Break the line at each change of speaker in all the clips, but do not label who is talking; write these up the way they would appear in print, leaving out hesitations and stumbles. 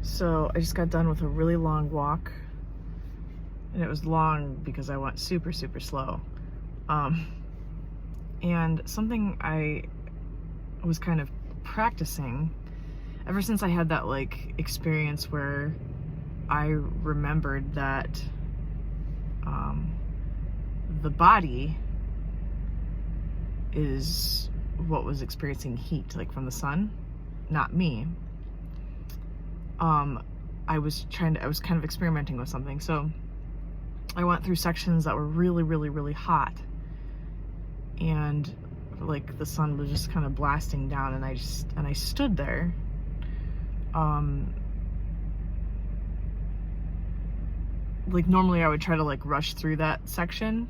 So I just got done with a really long walk, and it was long because I went super, super slow. Um, and something I was kind of practicing ever since I had that experience where I remembered that the body is what was experiencing heat, like from the sun, not me. I was kind of experimenting with something. So I went through sections that were really, really, really hot, and the sun was just kind of blasting down, and I stood there. Normally I would try to rush through that section,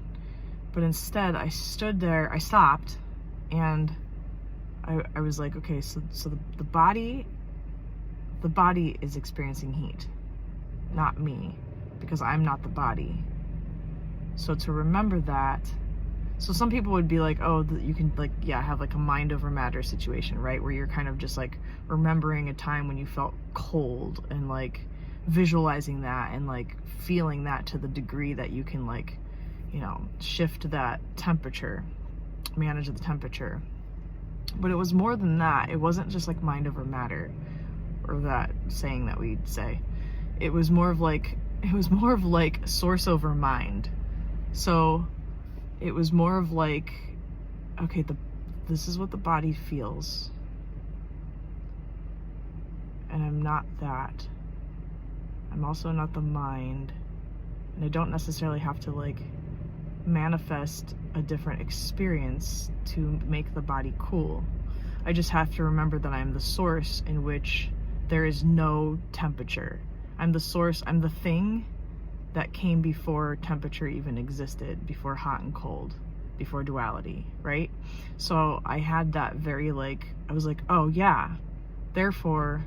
but instead I stood there, I stopped, and I was like, okay, so the body is experiencing heat, not me, because I'm not the body. So to remember that, so some people would be like, oh, you can have a mind over matter situation, right? Where you're kind of just remembering a time when you felt cold, and visualizing that, and feeling that to the degree that you can shift that temperature, manage the temperature. But it was more than that. It wasn't just mind over matter, or that saying that we'd say. It was more of source over mind. So it was more of okay, this is what the body feels, and I'm not that. I'm also not the mind, and I don't necessarily have to manifest a different experience to make the body cool. I just have to remember that I'm the source in which there is no temperature. I'm the source, I'm the thing that came before temperature even existed, before hot and cold, before duality, right? So I had that very I was like, oh yeah, therefore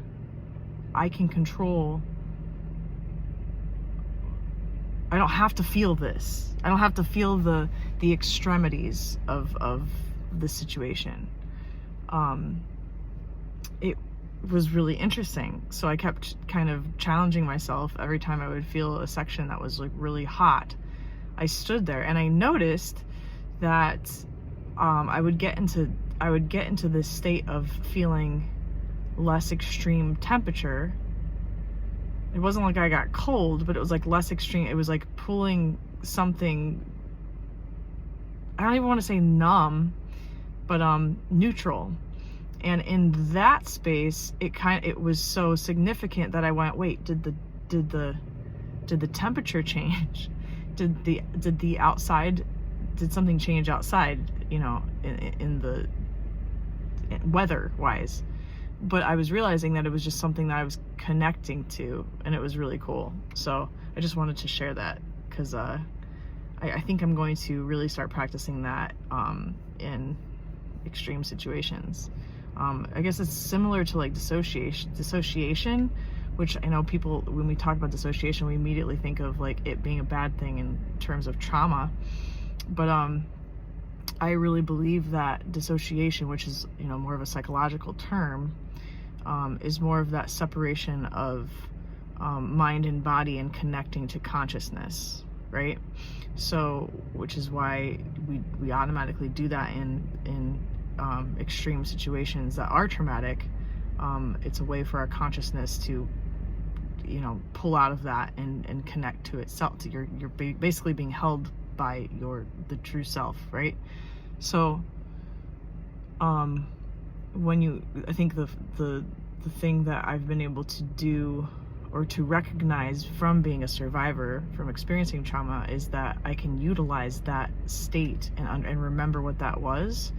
I can control. I don't have to feel this. I don't have to feel the extremities of the situation. It was really interesting. So I kept kind of challenging myself every time I would feel a section that was really hot. I stood there, and I noticed that I would get into this state of feeling less extreme temperature. It wasn't like I got cold, but it was less extreme. It was pulling something, I don't even want to say numb, but neutral. And in that space, it was so significant that I went, wait, did the temperature change? Did something change outside, in the weather wise? But I was realizing that it was just something that I was connecting to, and it was really cool. So I just wanted to share that, because I think I'm going to really start practicing that in extreme situations. I guess it's similar to dissociation, which I know people, when we talk about dissociation, we immediately think of it being a bad thing in terms of trauma. But I really believe that dissociation, which is more of a psychological term, is more of that separation of mind and body, and connecting to consciousness, right? So, which is why we automatically do that in extreme situations that are traumatic. It's a way for our consciousness to pull out of that and connect to itself. To you're basically being held by the true self, right? So I think the thing that I've been able to do, or to recognize from being a survivor, from experiencing trauma, is that I can utilize that state and remember what that was,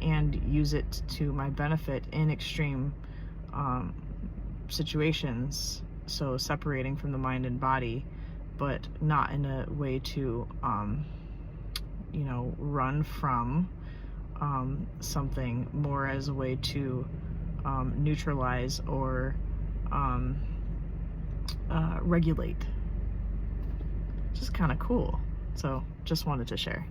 and use it to my benefit in extreme situations. So separating from the mind and body, but not in a way to run from something, more as a way to neutralize or regulate. Just kind of cool. So just wanted to share.